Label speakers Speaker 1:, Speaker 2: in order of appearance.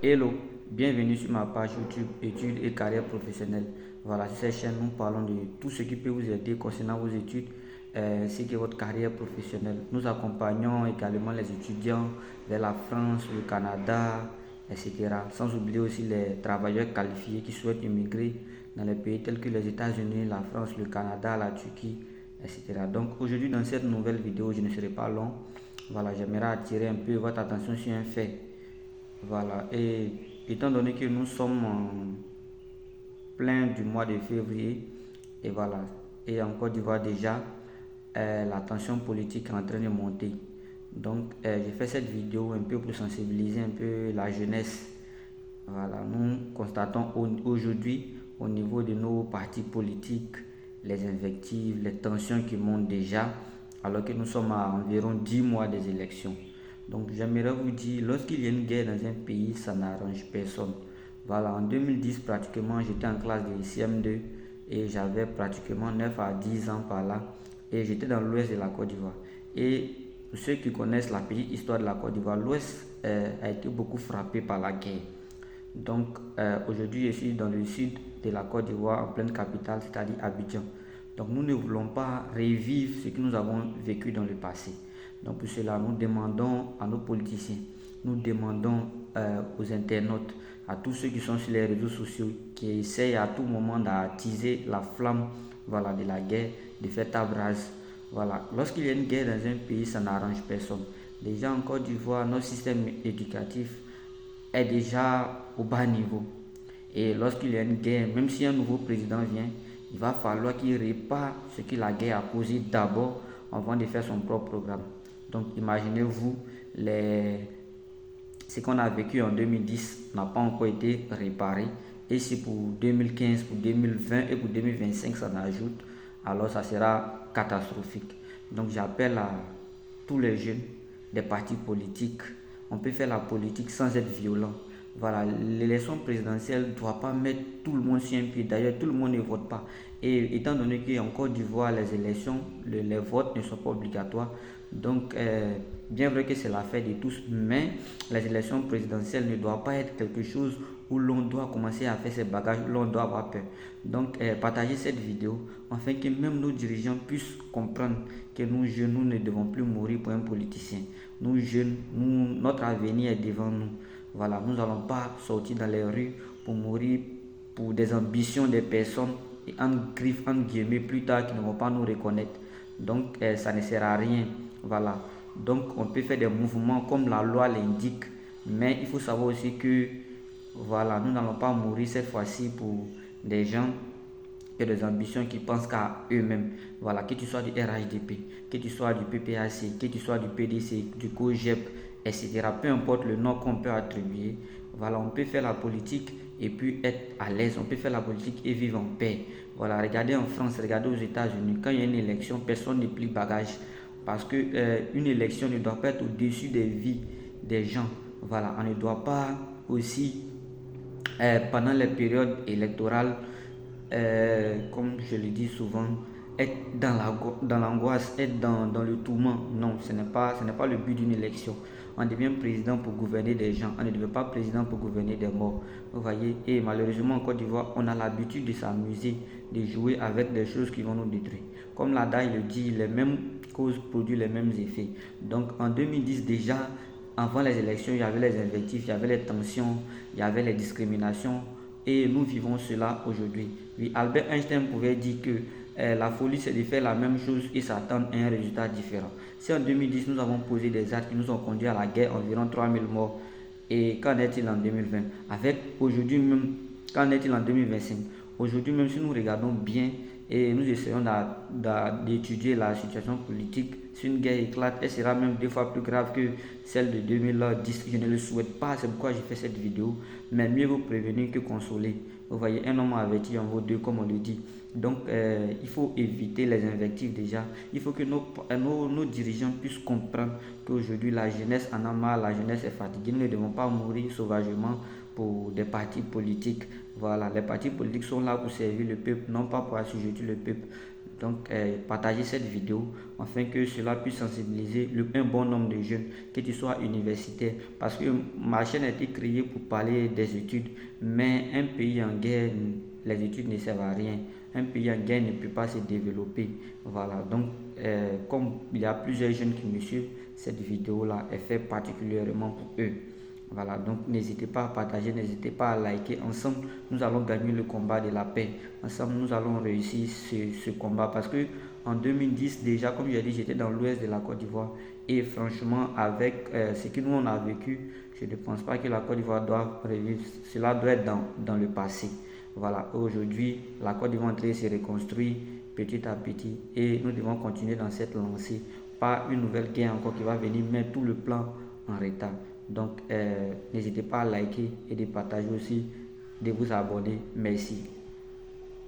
Speaker 1: Hello, bienvenue sur ma page YouTube études et carrière professionnelle. Voilà, sur cette chaîne, nous parlons de tout ce qui peut vous aider concernant vos études ainsi que votre carrière professionnelle. Nous accompagnons également les étudiants vers la France, le Canada, etc. Sans oublier aussi les travailleurs qualifiés qui souhaitent immigrer dans les pays tels que les États-Unis, la France, le Canada, la Turquie, etc. Donc aujourd'hui, dans cette nouvelle vidéo, je ne serai pas long. Voilà, j'aimerais attirer un peu votre attention sur un fait. Voilà, et étant donné que nous sommes en plein du mois de février, et voilà, et en Côte d'Ivoire déjà, la tension politique est en train de monter. Donc, j'ai fait cette vidéo un peu pour sensibiliser un peu la jeunesse. Voilà, nous constatons aujourd'hui au niveau de nos partis politiques les invectives, les tensions qui montent déjà, alors que nous sommes à environ 10 mois des élections. Donc j'aimerais vous dire, lorsqu'il y a une guerre dans un pays, ça n'arrange personne. Voilà, en 2010, pratiquement, j'étais en classe de CM2 et j'avais pratiquement 9 à 10 ans par là. Et j'étais dans l'ouest de la Côte d'Ivoire. Et pour ceux qui connaissent la petite histoire de la Côte d'Ivoire, l'ouest a été beaucoup frappé par la guerre. Donc aujourd'hui, je suis dans le sud de la Côte d'Ivoire, en pleine capitale, c'est-à-dire Abidjan. Donc nous ne voulons pas revivre ce que nous avons vécu dans le passé. Donc pour cela, nous demandons à nos politiciens, nous demandons aux internautes, à tous ceux qui sont sur les réseaux sociaux, qui essayent à tout moment d'attiser la flamme, voilà, de la guerre, de faire table rase. Voilà. Lorsqu'il y a une guerre dans un pays, ça n'arrange personne. Déjà en Côte d'Ivoire, notre système éducatif est déjà au bas niveau. Et lorsqu'il y a une guerre, même si un nouveau président vient, il va falloir qu'il répare ce que la guerre a causé d'abord avant de faire son propre programme. Donc imaginez-vous, ce qu'on a vécu en 2010 n'a pas encore été réparé. Et si pour 2015, pour 2020 et pour 2025 ça n'ajoute, alors ça sera catastrophique. Donc j'appelle à tous les jeunes des partis politiques. On peut faire la politique sans être violent. Voilà, l'élection présidentielle ne doit pas mettre tout le monde sur un pied. D'ailleurs, tout le monde ne vote pas. Et étant donné qu'en Côte d'Ivoire, les élections, les votes ne sont pas obligatoires. Donc, bien vrai que c'est l'affaire de tous, mais les élections présidentielles ne doivent pas être quelque chose où l'on doit commencer à faire ses bagages, où l'on doit avoir peur. Donc, partagez cette vidéo afin que même nos dirigeants puissent comprendre que nous jeunes, nous ne devons plus mourir pour un politicien. Nous jeunes, notre avenir est devant nous. Voilà, nous n'allons pas sortir dans les rues pour mourir pour des ambitions des personnes et en griffes, en guillemets, plus tard qui ne vont pas nous reconnaître. Donc, ça ne sert à rien. Voilà. Donc, on peut faire des mouvements comme la loi l'indique, mais il faut savoir aussi que, voilà, nous n'allons pas mourir cette fois-ci pour des gens et des ambitions qui pensent qu'à eux-mêmes. Voilà, que tu sois du RHDP, que tu sois du PPAC, que tu sois du PDC, du COGEP, etc. Peu importe le nom qu'on peut attribuer, voilà, on peut faire la politique et puis être à l'aise. On peut faire la politique et vivre en paix. Voilà, regardez en France, regardez aux États-Unis, quand il y a une élection, personne ne plie bagage. Parce que une élection ne doit pas être au-dessus des vies des gens. Voilà, on ne doit pas aussi, pendant les périodes électorales, comme je le dis souvent, être dans l'angoisse, être dans le tourment. Non, ce n'est pas le but d'une élection. On devient président pour gouverner des gens. On ne devient pas président pour gouverner des morts. Vous voyez, et malheureusement en Côte d'Ivoire, on a l'habitude de s'amuser, de jouer avec des choses qui vont nous détruire. Comme l'ADA le dit, les mêmes causes produisent les mêmes effets. Donc en 2010 déjà, avant les élections, il y avait les invectives, il y avait les tensions, il y avait les discriminations. Et nous vivons cela aujourd'hui. Oui, Albert Einstein pouvait dire que la folie, c'est de faire la même chose et s'attendre à un résultat différent. Si en 2010, nous avons posé des actes qui nous ont conduit à la guerre, environ 3000 morts, et qu'en est-il en 2020? Avec aujourd'hui même, qu'en est-il en 2025? Aujourd'hui même, si nous regardons bien et nous essayons d'étudier la situation politique, si une guerre éclate, elle sera même 2 fois plus grave que celle de 2010. Je ne le souhaite pas, c'est pourquoi j'ai fait cette vidéo. Mais mieux vaut prévenir que consoler. Vous voyez, un homme averti en vaut deux, comme on le dit. Donc, il faut éviter les invectives déjà. Il faut que nos dirigeants puissent comprendre qu'aujourd'hui, la jeunesse en a marre, la jeunesse est fatiguée. Nous ne devons pas mourir sauvagement pour des partis politiques. Voilà, les partis politiques sont là pour servir le peuple, non pas pour assujettir le peuple. Donc, partagez cette vidéo afin que cela puisse sensibiliser un bon nombre de jeunes, que tu sois universitaire. Parce que ma chaîne a été créée pour parler des études, mais un pays en guerre, les études ne servent à rien. Un pays en guerre ne peut pas se développer. Voilà, donc comme il y a plusieurs jeunes qui me suivent, cette vidéo-là est faite particulièrement pour eux. Voilà, donc n'hésitez pas à partager, n'hésitez pas à liker. Ensemble, nous allons gagner le combat de la paix. Ensemble, nous allons réussir ce combat parce que en 2010, déjà, comme j'ai dit, j'étais dans l'ouest de la Côte d'Ivoire. Et franchement, avec ce que nous on a vécu, je ne pense pas que la Côte d'Ivoire doit revivre. Cela doit être dans le passé. Voilà, aujourd'hui, la Côte d'Ivoire est en train de se reconstruire petit à petit. Et nous devons continuer dans cette lancée. Pas une nouvelle guerre encore qui va venir mettre tout le plan en retard. Donc, n'hésitez pas à liker et de partager aussi, de vous abonner. Merci.